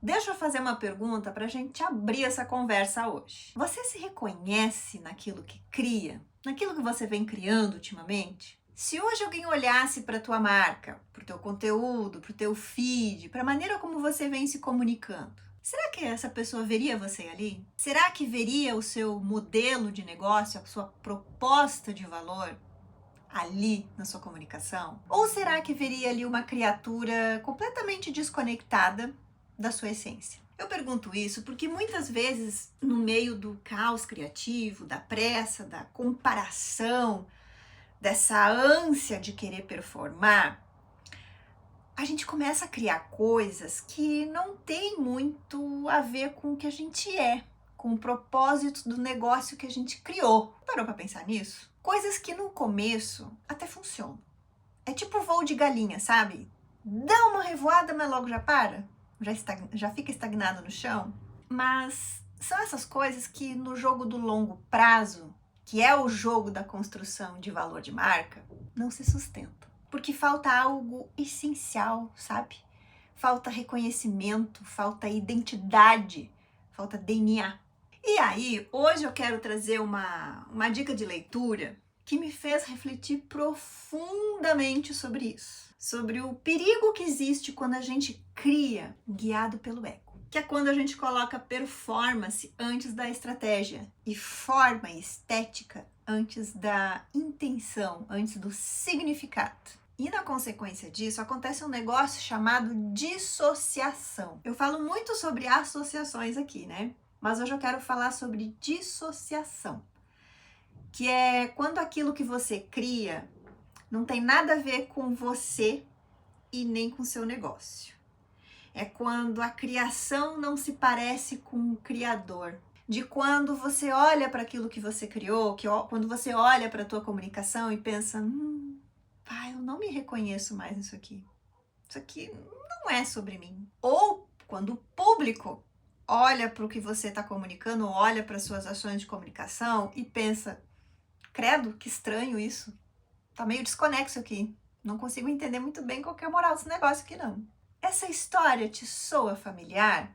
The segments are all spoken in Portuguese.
Deixa eu fazer uma pergunta para a gente abrir essa conversa hoje. Você se reconhece naquilo que cria? Naquilo que você vem criando ultimamente? Se hoje alguém olhasse para a tua marca, para o teu conteúdo, para o teu feed, para a maneira como você vem se comunicando, será que essa pessoa veria você ali? Será que veria o seu modelo de negócio, a sua proposta de valor ali na sua comunicação? Ou será que veria ali uma criatura completamente desconectada da sua essência? Eu pergunto isso porque muitas vezes, no meio do caos criativo, da pressa, da comparação, dessa ânsia de querer performar, a gente começa a criar coisas que não tem muito a ver com o que a gente é, com o propósito do negócio que a gente criou. Parou para pensar nisso? Coisas que no começo até funcionam. É tipo voo de galinha, sabe? Dá uma revoada, mas logo já para. Já fica estagnado no chão. Mas são essas coisas que no jogo do longo prazo, que é o jogo da construção de valor de marca, não se sustentam. Porque falta algo essencial, sabe? Falta reconhecimento, falta identidade, falta DNA. E aí, hoje eu quero trazer uma dica de leitura que me fez refletir profundamente sobre isso. Sobre o perigo que existe quando a gente cria guiado pelo ego. Que é quando a gente coloca performance antes da estratégia e forma e estética antes da intenção, antes do significado. E na consequência disso, acontece um negócio chamado dissociação. Eu falo muito sobre associações aqui, né? Mas hoje eu quero falar sobre dissociação, que é quando aquilo que você cria não tem nada a ver com você e nem com seu negócio. É quando a criação não se parece com o criador. De quando você olha para aquilo que você criou, quando você olha para a tua comunicação e pensa, pai, eu não me reconheço mais nisso aqui. Isso aqui não é sobre mim. Ou quando o público olha para o que você está comunicando, olha para suas ações de comunicação e pensa, credo, que estranho isso. Tá meio desconexo aqui. Não consigo entender muito bem qual que é a moral desse negócio aqui, não. Essa história te soa familiar?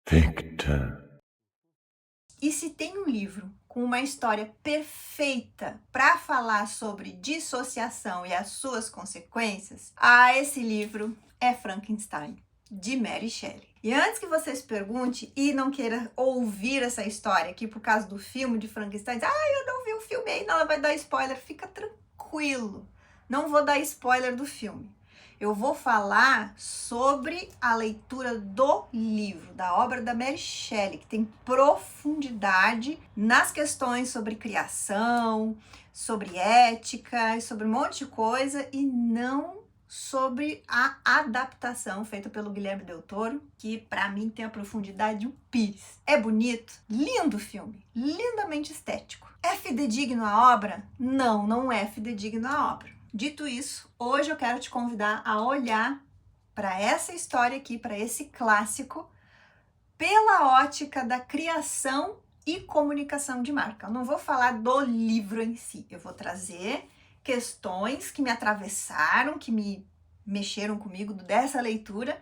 Victor. E se tem um livro com uma história perfeita para falar sobre dissociação e as suas consequências, esse livro é Frankenstein, de Mary Shelley. E antes que você se pergunte e não queira ouvir essa história aqui por causa do filme de Frankenstein, eu não vi o filme ainda, ela vai dar spoiler, fica tranquilo. Não vou dar spoiler do filme. Eu vou falar sobre a leitura do livro, da obra da Mary Shelley, que tem profundidade nas questões sobre criação, sobre ética, sobre um monte de coisa, e não sobre a adaptação feita pelo Guilherme Del Toro, que para mim tem a profundidade de um pires. É bonito, lindo filme, lindamente estético. É fidedigno a obra? Não, não é fidedigno a obra. Dito isso, hoje eu quero te convidar a olhar para essa história aqui, para esse clássico, pela ótica da criação e comunicação de marca. Eu não vou falar do livro em si, eu vou trazer questões que me atravessaram, que me mexeram comigo dessa leitura,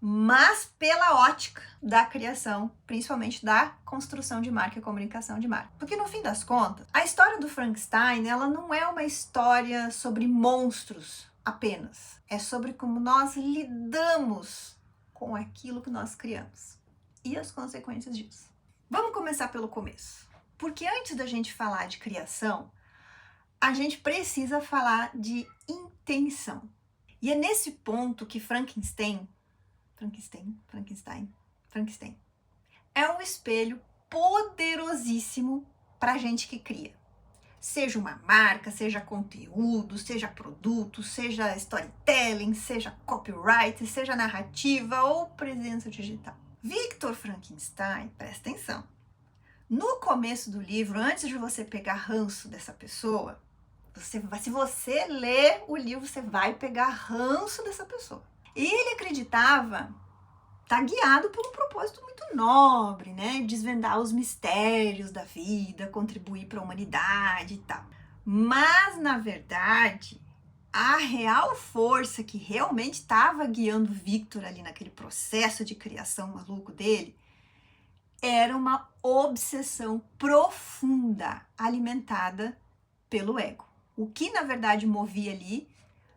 mas pela ótica da criação, principalmente da construção de marca e comunicação de marca. Porque no fim das contas, a história do Frankenstein, ela não é uma história sobre monstros apenas. É sobre como nós lidamos com aquilo que nós criamos e as consequências disso. Vamos começar pelo começo. Porque antes da gente falar de criação, a gente precisa falar de intenção. E é nesse ponto que Frankenstein é um espelho poderosíssimo para gente que cria. Seja uma marca, seja conteúdo, seja produto, seja storytelling, seja copyright, seja narrativa ou presença digital. Victor Frankenstein, presta atenção. No começo do livro, antes de você pegar ranço dessa pessoa, se você ler o livro, você vai pegar ranço dessa pessoa. E ele acreditava estar guiado por um propósito muito nobre, né? Desvendar os mistérios da vida, contribuir para a humanidade e tal. Mas, na verdade, a real força que realmente estava guiando o Victor ali naquele processo de criação maluco dele era uma obsessão profunda alimentada pelo ego. O que na verdade movia ali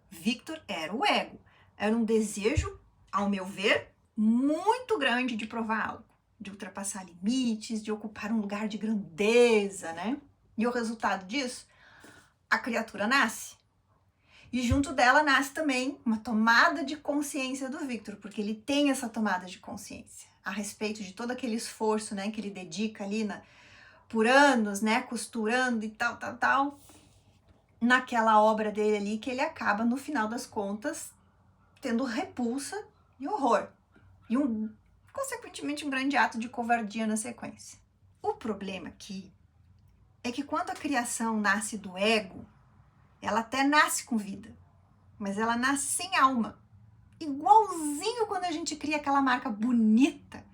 Victor era o ego. Era um desejo, ao meu ver, muito grande de provar algo, de ultrapassar limites, de ocupar um lugar de grandeza, né? E o resultado disso, a criatura nasce. E junto dela nasce também uma tomada de consciência do Victor, porque ele tem essa tomada de consciência a respeito de todo aquele esforço, né, que ele dedica ali por anos, né, costurando e tal, naquela obra dele ali, que ele acaba, no final das contas, tendo repulsa e horror. E, consequentemente, um grande ato de covardia na sequência. O problema aqui é que quando a criação nasce do ego, ela até nasce com vida, mas ela nasce sem alma. Igualzinho quando a gente cria aquela marca bonita,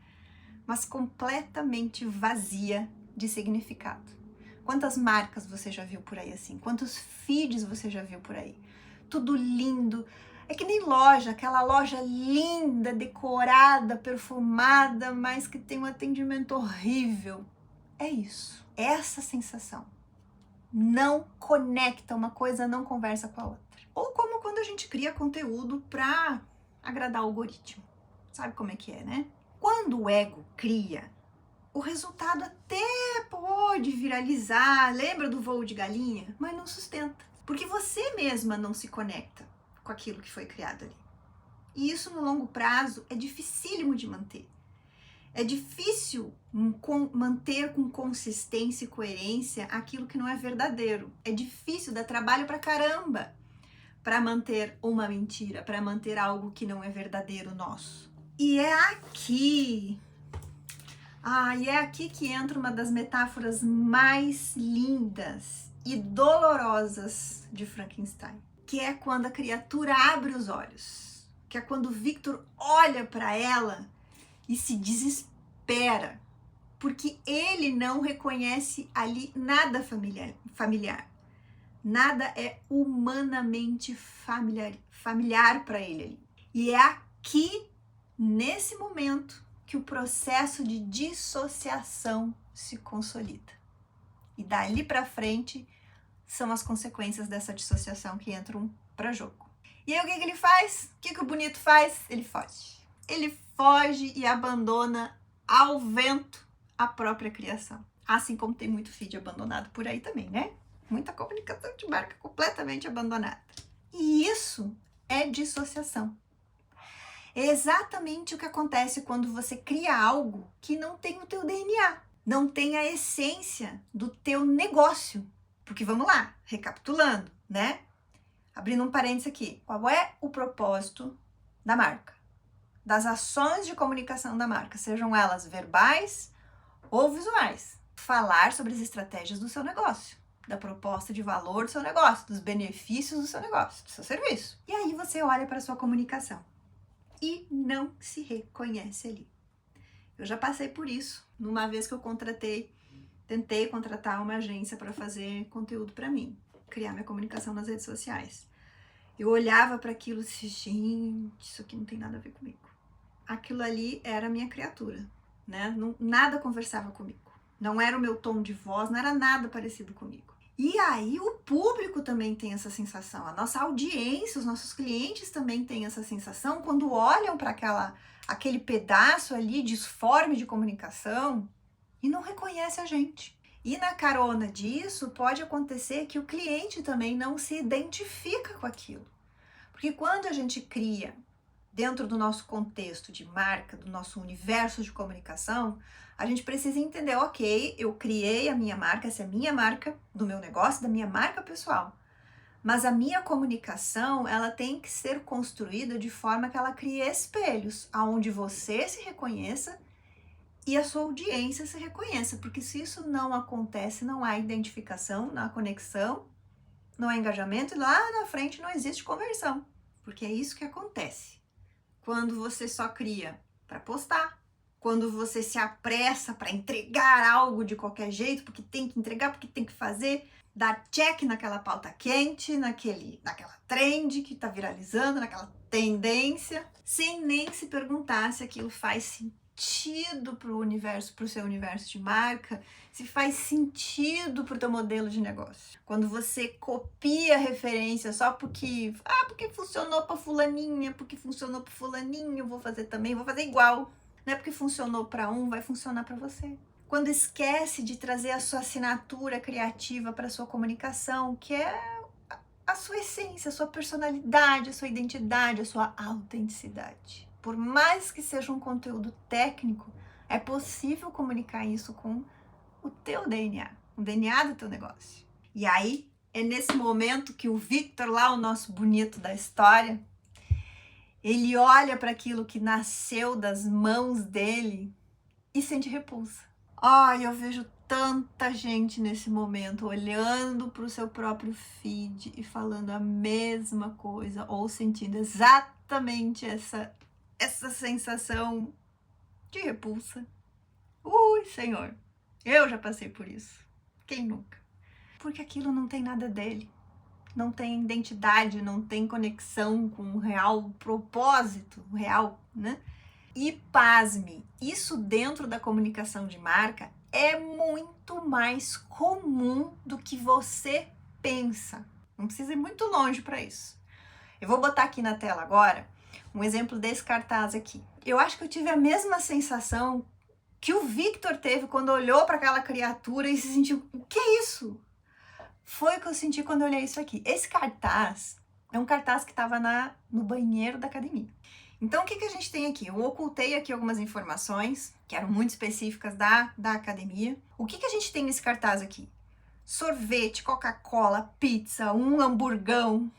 mas completamente vazia de significado. Quantas marcas você já viu por aí assim? Quantos feeds você já viu por aí? Tudo lindo. É que nem loja, aquela loja linda, decorada, perfumada, mas que tem um atendimento horrível. É isso. Essa sensação. Não conecta, uma coisa não conversa com a outra. Ou como quando a gente cria conteúdo para agradar o algoritmo. Sabe como é que é, né? Quando o ego cria, o resultado até pode viralizar, lembra do voo de galinha? Mas não sustenta, porque você mesma não se conecta com aquilo que foi criado ali. E isso no longo prazo é dificílimo de manter. É difícil manter com consistência e coerência aquilo que não é verdadeiro. É difícil, dá trabalho pra caramba para manter uma mentira, para manter algo que não é verdadeiro nosso. E é aqui que entra uma das metáforas mais lindas e dolorosas de Frankenstein, que é quando a criatura abre os olhos, que é quando Victor olha para ela e se desespera, porque ele não reconhece ali nada familiar. Nada é humanamente familiar para ele ali. E é aqui, nesse momento, que o processo de dissociação se consolida. E dali para frente são as consequências dessa dissociação que entram para jogo. E aí o que ele faz? O que o bonito faz? Ele foge. Ele foge e abandona ao vento a própria criação. Assim como tem muito feed abandonado por aí também, né? Muita comunicação de marca completamente abandonada. E isso é dissociação. É exatamente o que acontece quando você cria algo que não tem o teu DNA, não tem a essência do teu negócio. Porque vamos lá, recapitulando, né? Abrindo um parênteses aqui. Qual é o propósito da marca? Das ações de comunicação da marca, sejam elas verbais ou visuais. Falar sobre as estratégias do seu negócio, da proposta de valor do seu negócio, dos benefícios do seu negócio, do seu serviço. E aí você olha para a sua comunicação e não se reconhece ali. Eu já passei por isso, numa vez que eu tentei contratar uma agência para fazer conteúdo para mim, criar minha comunicação nas redes sociais. Eu olhava para aquilo e disse, gente, isso aqui não tem nada a ver comigo. Aquilo ali era a minha criatura, né? Nada conversava comigo. Não era o meu tom de voz, não era nada parecido comigo. E aí o público também tem essa sensação, a nossa audiência, os nossos clientes também têm essa sensação quando olham para aquele pedaço ali disforme de comunicação e não reconhece a gente. E na carona disso pode acontecer que o cliente também não se identifica com aquilo. Porque quando a gente cria dentro do nosso contexto de marca, do nosso universo de comunicação, a gente precisa entender, ok, eu criei a minha marca, essa é a minha marca do meu negócio, da minha marca pessoal. Mas a minha comunicação, ela tem que ser construída de forma que ela crie espelhos, aonde você se reconheça e a sua audiência se reconheça. Porque se isso não acontece, não há identificação, não há conexão, não há engajamento e lá na frente não existe conversão. Porque é isso que acontece quando você só cria para postar, quando você se apressa para entregar algo de qualquer jeito, porque tem que entregar, porque tem que fazer, dar check naquela pauta quente, naquela trend que está viralizando, naquela tendência, sem nem se perguntar se aquilo faz sentido para o universo, para o seu universo de marca, se faz sentido para o teu modelo de negócio. Quando você copia referência só porque funcionou para fulaninha, porque funcionou para fulaninho, eu vou fazer também, vou fazer igual. Não é porque funcionou para um, vai funcionar para você. Quando esquece de trazer a sua assinatura criativa para a sua comunicação, que é a sua essência, a sua personalidade, a sua identidade, a sua autenticidade. Por mais que seja um conteúdo técnico, é possível comunicar isso com o teu DNA, o DNA do teu negócio. E aí, é nesse momento que o Victor, lá o nosso bonito da história, ele olha para aquilo que nasceu das mãos dele e sente repulsa. Ai, eu vejo tanta gente nesse momento olhando para o seu próprio feed e falando a mesma coisa ou sentindo exatamente essa sensação de repulsa. Ui, Senhor, eu já passei por isso. Quem nunca? Porque aquilo não tem nada dele. Não tem identidade, não tem conexão com o real propósito, real, né? E pasme, isso dentro da comunicação de marca é muito mais comum do que você pensa. Não precisa ir muito longe para isso. Eu vou botar aqui na tela agora um exemplo desse cartaz aqui. Eu acho que eu tive a mesma sensação que o Victor teve quando olhou para aquela criatura e se sentiu, o que é isso? Foi o que eu senti quando eu olhei isso aqui. Esse cartaz é um cartaz que estava no banheiro da academia. Então, o que a gente tem aqui? Eu ocultei aqui algumas informações, que eram muito específicas da academia. O que a gente tem nesse cartaz aqui? Sorvete, Coca-Cola, pizza, um hamburgão.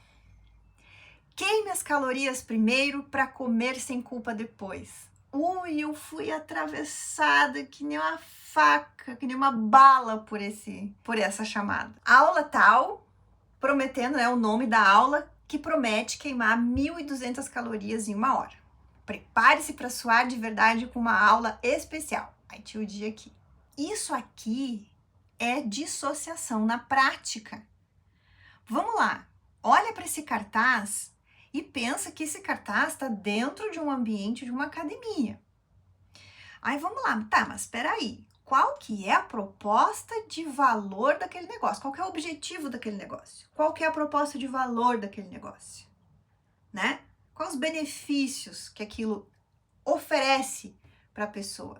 Queime as calorias primeiro para comer sem culpa depois. Ui, eu fui atravessada que nem uma faca, que nem uma bala por essa chamada. Aula tal, prometendo, o nome da aula, que promete queimar 1.200 calorias em 1 hora. Prepare-se para suar de verdade com uma aula especial. Aí tinha o dia aqui. Isso aqui é dissociação na prática. Vamos lá, olha para esse cartaz e pensa que esse cartaz está dentro de um ambiente de uma academia. Aí vamos lá, tá, mas espera aí. Qual que é a proposta de valor daquele negócio? Qual que é o objetivo daquele negócio? Qual que é a proposta de valor daquele negócio? Né? Quais os benefícios que aquilo oferece para a pessoa?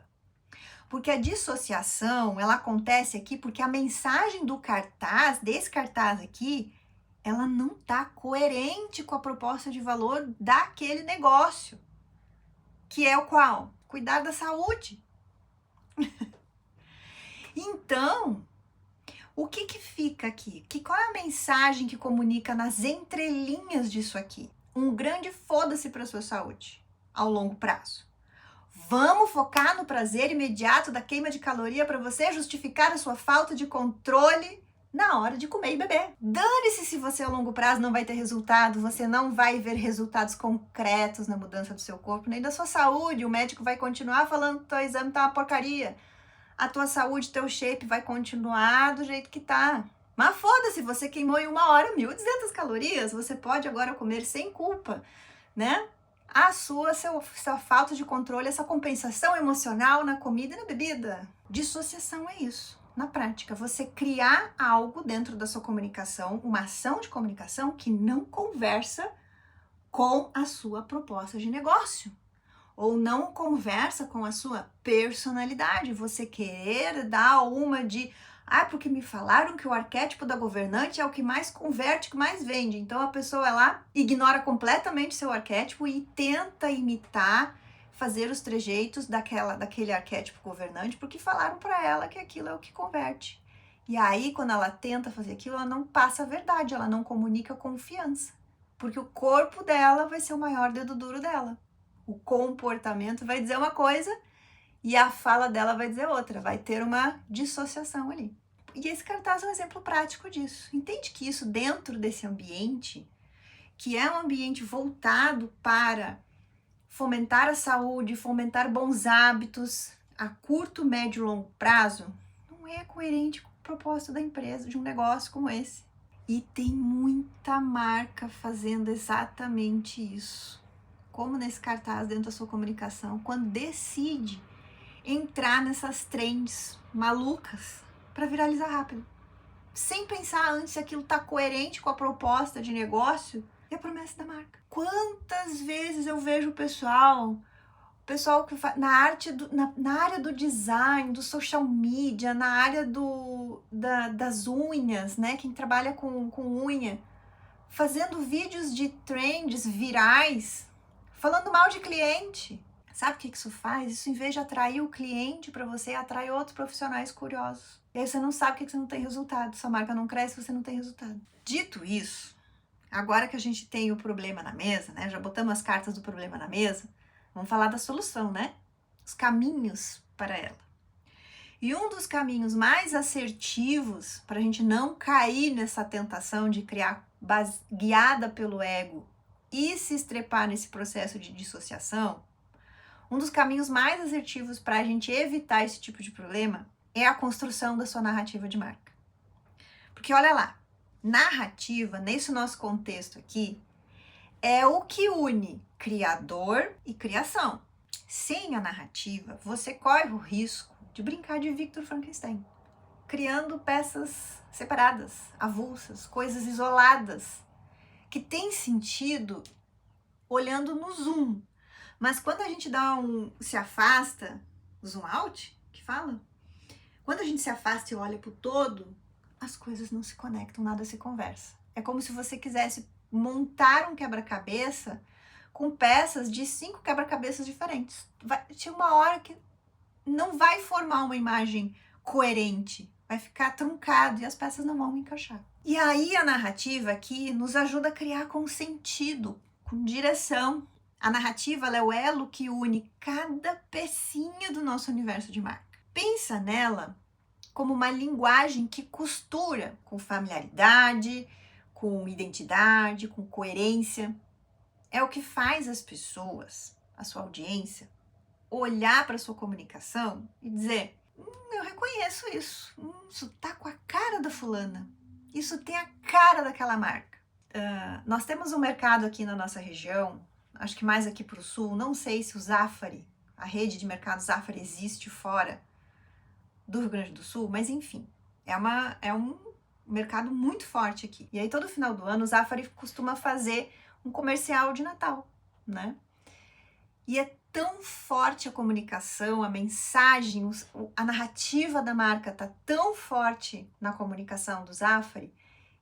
Porque a dissociação, ela acontece aqui porque a mensagem do cartaz, desse cartaz aqui, ela não está coerente com a proposta de valor daquele negócio. Que é o qual? Cuidar da saúde. Então, o que fica aqui? Qual é a mensagem que comunica nas entrelinhas disso aqui? Um grande foda-se para a sua saúde, ao longo prazo. Vamos focar no prazer imediato da queima de caloria para você justificar a sua falta de controle na hora de comer e beber. Dane-se se você a longo prazo não vai ter resultado, você não vai ver resultados concretos na mudança do seu corpo, nem da sua saúde. O médico vai continuar falando que teu exame tá uma porcaria. A tua saúde, teu shape vai continuar do jeito que tá. Mas foda-se, você queimou em 1 hora 1.200 calorias, você pode agora comer sem culpa, né? A sua falta de controle, essa compensação emocional na comida e na bebida. Dissociação é isso. Na prática, você criar algo dentro da sua comunicação, uma ação de comunicação que não conversa com a sua proposta de negócio. Ou não conversa com a sua personalidade. Você querer dar uma de... porque me falaram que o arquétipo da governante é o que mais converte, que mais vende. Então a pessoa lá ignora completamente seu arquétipo e tenta imitar, fazer os trejeitos daquele arquétipo governante, porque falaram para ela que aquilo é o que converte. E aí, quando ela tenta fazer aquilo, ela não passa a verdade, ela não comunica confiança. Porque o corpo dela vai ser o maior dedo duro dela. O comportamento vai dizer uma coisa e a fala dela vai dizer outra. Vai ter uma dissociação ali. E esse cartaz é um exemplo prático disso. Entende que isso dentro desse ambiente, que é um ambiente voltado para fomentar a saúde, fomentar bons hábitos a curto, médio e longo prazo, não é coerente com o propósito da empresa, de um negócio como esse. E tem muita marca fazendo exatamente isso. Como nesse cartaz dentro da sua comunicação, quando decide entrar nessas trends malucas para viralizar rápido, sem pensar antes se aquilo está coerente com a proposta de negócio e a promessa da marca. Quantas vezes eu vejo o pessoal que faz na área do design, do social media, na área das unhas, né? Quem trabalha com unha, fazendo vídeos de trends virais, falando mal de cliente. Sabe o que isso faz? Isso, em vez de atrair o cliente para você, atrai outros profissionais curiosos. E aí você não sabe que você não tem resultado. Sua marca não cresce, você não tem resultado. Dito isso, agora que a gente tem o problema na mesa, né? Já botamos as cartas do problema na mesa, vamos falar da solução, né? Os caminhos para ela. E um dos caminhos mais assertivos para a gente não cair nessa tentação de criar guiada pelo ego e se estrepar nesse processo de dissociação, um dos caminhos mais assertivos para a gente evitar esse tipo de problema é a construção da sua narrativa de marca. Porque olha lá, narrativa, nesse nosso contexto aqui, é o que une criador e criação. Sem a narrativa, você corre o risco de brincar de Victor Frankenstein, criando peças separadas, avulsas, coisas isoladas, que tem sentido olhando no zoom. Mas quando a gente se afasta, zoom out, que fala? Quando a gente se afasta e olha para o todo, as coisas não se conectam, nada se conversa. É como se você quisesse montar um quebra-cabeça com peças de 5 quebra-cabeças diferentes. Chega uma hora que não vai formar uma imagem coerente, vai ficar truncado e as peças não vão encaixar. E aí a narrativa aqui nos ajuda a criar com sentido, com direção. A narrativa, ela é o elo que une cada pecinha do nosso universo de marca. Pensa nela como uma linguagem que costura com familiaridade, com identidade, com coerência. É o que faz as pessoas, a sua audiência, olhar para a sua comunicação e dizer: eu reconheço isso, isso tá com a cara da fulana, isso tem a cara daquela marca. Nós temos um mercado aqui na nossa região, acho que mais aqui para o sul, não sei se o Zafari, a rede de mercado Zafari existe fora do Rio Grande do Sul, mas enfim, é um mercado muito forte aqui. E aí todo final do ano o Zafari costuma fazer um comercial de Natal, né? E é tão forte a comunicação, a mensagem, a narrativa da marca tá tão forte na comunicação do Zafari,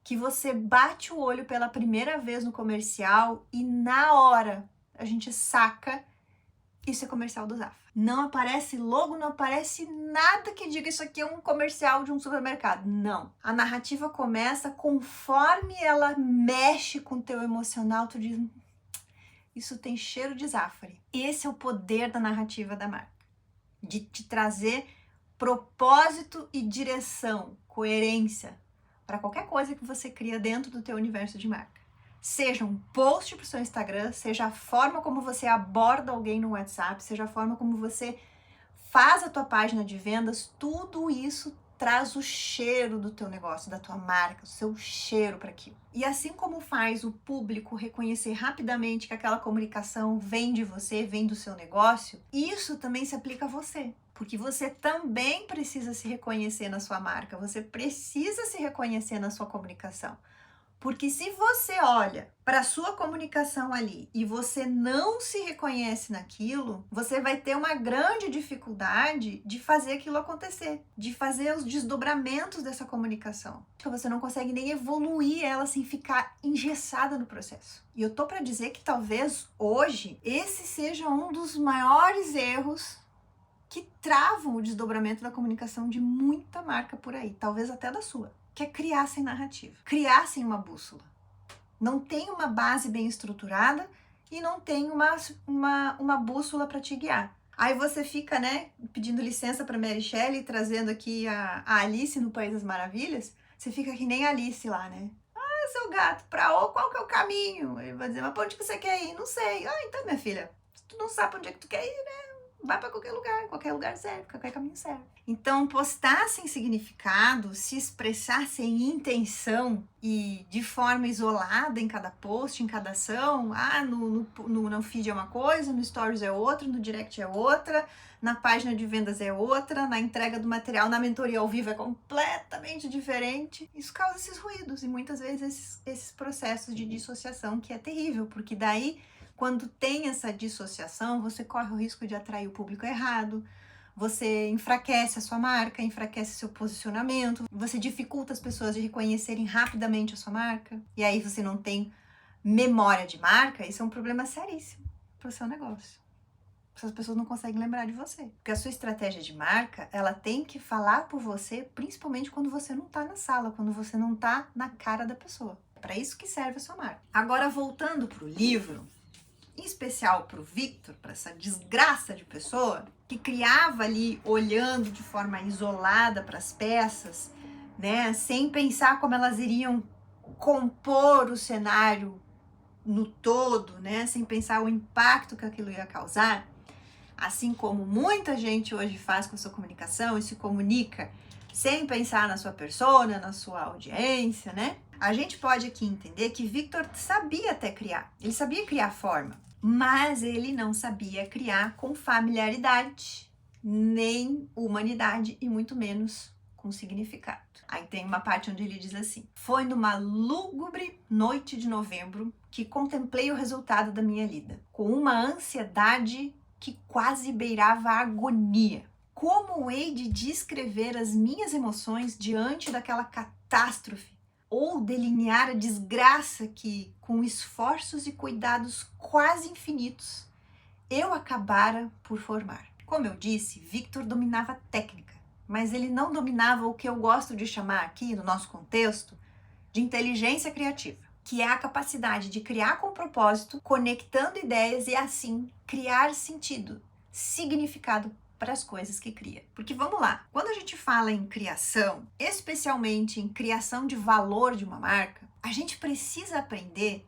que você bate o olho pela primeira vez no comercial e na hora a gente saca isso é comercial do Zafari. Não aparece logo, não aparece nada que diga isso aqui é um comercial de um supermercado. Não. A narrativa começa conforme ela mexe com o teu emocional, tu diz, isso tem cheiro de Zafari. Esse é o poder da narrativa da marca. De te trazer propósito e direção, coerência para qualquer coisa que você cria dentro do teu universo de marca. Seja um post para o seu Instagram, seja a forma como você aborda alguém no WhatsApp, seja a forma como você faz a tua página de vendas, tudo isso traz o cheiro do teu negócio, da tua marca, o seu cheiro para aquilo. E assim como faz o público reconhecer rapidamente que aquela comunicação vem de você, vem do seu negócio, isso também se aplica a você. Porque você também precisa se reconhecer na sua marca, você precisa se reconhecer na sua comunicação. Porque se você olha para a sua comunicação ali e você não se reconhece naquilo, você vai ter uma grande dificuldade de fazer aquilo acontecer, de fazer os desdobramentos dessa comunicação. Então você não consegue nem evoluir ela sem ficar engessada no processo. E eu tô para dizer que talvez hoje esse seja um dos maiores erros que travam o desdobramento da comunicação de muita marca por aí, talvez até da sua. Que é criar sem narrativa, criar sem uma bússola. Não tem uma base bem estruturada e não tem uma bússola para te guiar. Aí você fica, né, pedindo licença para Mary Shelley, trazendo aqui a Alice no País das Maravilhas, você fica que nem a Alice lá, né? Ah, seu gato, qual que é o caminho? Ele vai dizer, mas pra onde que você quer ir? Não sei. Ah, então, minha filha, tu não sabe onde é que tu quer ir, né? Vai para qualquer lugar serve, qualquer caminho serve. Então, postar sem significado, se expressar sem intenção e de forma isolada em cada post, em cada ação, no feed é uma coisa, no stories é outra, no direct é outra, na página de vendas é outra, na entrega do material, na mentoria ao vivo é completamente diferente. Isso causa esses ruídos e muitas vezes esses processos de dissociação, que é terrível, porque daí, quando tem essa dissociação, você corre o risco de atrair o público errado, você enfraquece a sua marca, enfraquece seu posicionamento, você dificulta as pessoas de reconhecerem rapidamente a sua marca, e aí você não tem memória de marca. Isso é um problema seríssimo para o seu negócio. As pessoas não conseguem lembrar de você. Porque a sua estratégia de marca, ela tem que falar por você, principalmente quando você não está na sala, quando você não está na cara da pessoa. É para isso que serve a sua marca. Agora, voltando para o livro, em especial para o Victor, para essa desgraça de pessoa que criava ali olhando de forma isolada para as peças, né, sem pensar como elas iriam compor o cenário no todo, né, sem pensar o impacto que aquilo ia causar, assim como muita gente hoje faz com a sua comunicação e se comunica sem pensar na sua persona, na sua audiência, né? A gente pode aqui entender que Victor sabia até criar, ele sabia criar forma, mas ele não sabia criar com familiaridade, nem humanidade e muito menos com significado. Aí tem uma parte onde ele diz assim: foi numa lúgubre noite de novembro que contemplei o resultado da minha lida, com uma ansiedade que quase beirava a agonia. Como hei de descrever as minhas emoções diante daquela catástrofe? Ou delinear a desgraça que, com esforços e cuidados quase infinitos, eu acabara por formar? Como eu disse, Victor dominava a técnica, mas ele não dominava o que eu gosto de chamar aqui, no nosso contexto, de inteligência criativa, que é a capacidade de criar com propósito, conectando ideias e assim criar sentido, significado para as coisas que cria. Porque vamos lá, quando a gente fala em criação, especialmente em criação de valor de uma marca, a gente precisa aprender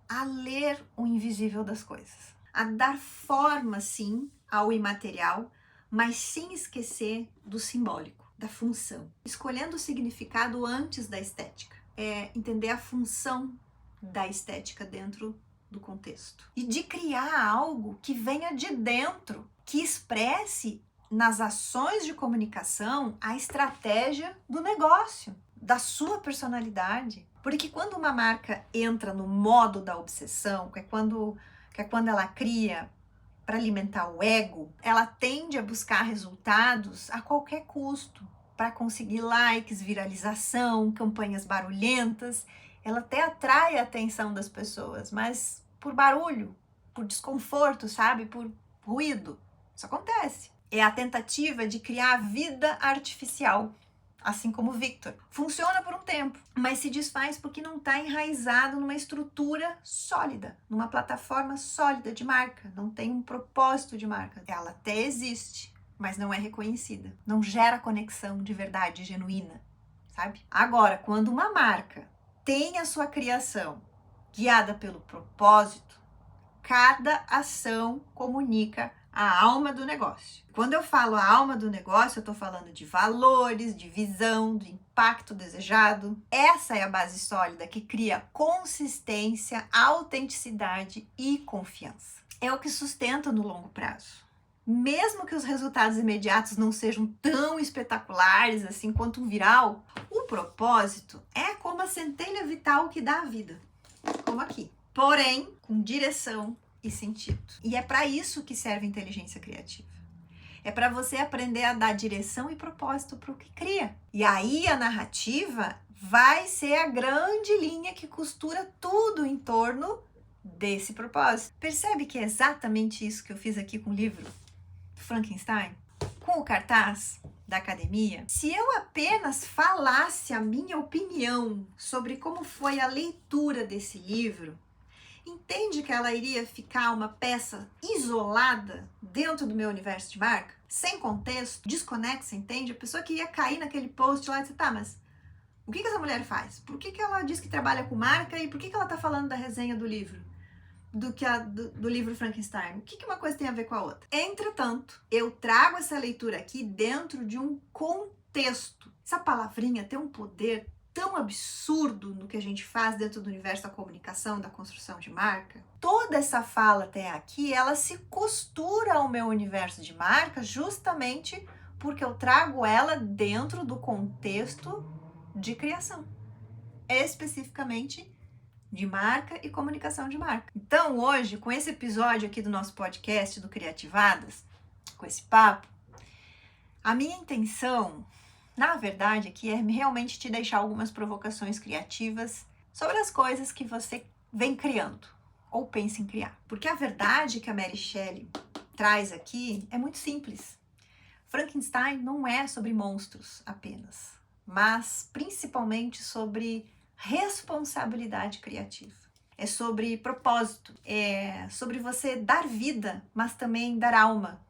a ler o invisível das coisas, a dar forma, sim, ao imaterial, mas sem esquecer do simbólico, da função, escolhendo o significado antes da estética. É entender a função da estética dentro do contexto. E de criar algo que venha de dentro, que expresse nas ações de comunicação a estratégia do negócio, da sua personalidade. Porque quando uma marca entra no modo da obsessão, que é quando ela cria para alimentar o ego, ela tende a buscar resultados a qualquer custo, para conseguir likes, viralização, campanhas barulhentas. Ela até atrai a atenção das pessoas, mas por barulho, por desconforto, sabe? Por ruído. Isso acontece. É a tentativa de criar vida artificial, assim como o Victor. Funciona por um tempo, mas se desfaz porque não está enraizado numa estrutura sólida, numa plataforma sólida de marca, não tem um propósito de marca. Ela até existe, mas não é reconhecida, não gera conexão de verdade, genuína, sabe? Agora, quando uma marca tem a sua criação guiada pelo propósito, cada ação comunica a alma do negócio. Quando eu falo a alma do negócio, eu estou falando de valores, de visão, de impacto desejado. Essa é a base sólida que cria consistência, autenticidade e confiança. É o que sustenta no longo prazo. Mesmo que os resultados imediatos não sejam tão espetaculares assim quanto um viral, o propósito é como a centelha vital que dá a vida, como aqui. Porém, com direção e sentido. E é para isso que serve a inteligência criativa. É para você aprender a dar direção e propósito para o que cria. E aí a narrativa vai ser a grande linha que costura tudo em torno desse propósito. Percebe que é exatamente isso que eu fiz aqui com o livro Frankenstein? Com o cartaz da academia? Se eu apenas falasse a minha opinião sobre como foi a leitura desse livro, entende que ela iria ficar uma peça isolada dentro do meu universo de marca? Sem contexto, desconexa, entende? A pessoa que ia cair naquele post lá e dizer, tá, mas o que essa mulher faz? Por que ela diz que trabalha com marca e por que ela tá falando da resenha do livro? do que do livro Frankenstein. O que uma coisa tem a ver com a outra? Entretanto, eu trago essa leitura aqui dentro de um contexto. Essa palavrinha tem um poder tão absurdo no que a gente faz dentro do universo da comunicação, da construção de marca. Toda essa fala até aqui, ela se costura ao meu universo de marca justamente porque eu trago ela dentro do contexto de criação, especificamente de marca e comunicação de marca. Então, hoje, com esse episódio aqui do nosso podcast do Criativadas, com esse papo, a minha intenção, na verdade, aqui é realmente te deixar algumas provocações criativas sobre as coisas que você vem criando ou pensa em criar. Porque a verdade que a Mary Shelley traz aqui é muito simples. Frankenstein não é sobre monstros apenas, mas principalmente sobre responsabilidade criativa. É sobre propósito, é sobre você dar vida, mas também dar alma,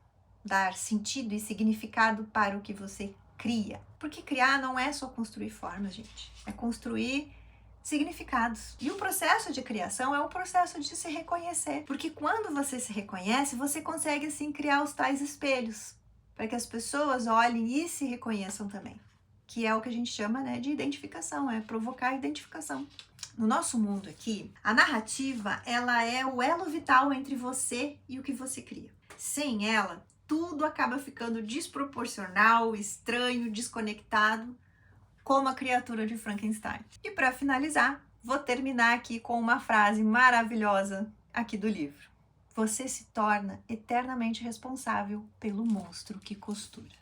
dar sentido e significado para o que você cria. Porque criar não é só construir formas, gente. É construir significados. E o processo de criação é um processo de se reconhecer. Porque quando você se reconhece, você consegue, assim, criar os tais espelhos, para que as pessoas olhem e se reconheçam também. Que é o que a gente chama, né, de identificação, é provocar identificação. No nosso mundo aqui, a narrativa, ela é o elo vital entre você e o que você cria. Sem ela, tudo acaba ficando desproporcional, estranho, desconectado, como a criatura de Frankenstein. E para finalizar, vou terminar aqui com uma frase maravilhosa aqui do livro. Você se torna eternamente responsável pelo monstro que costura.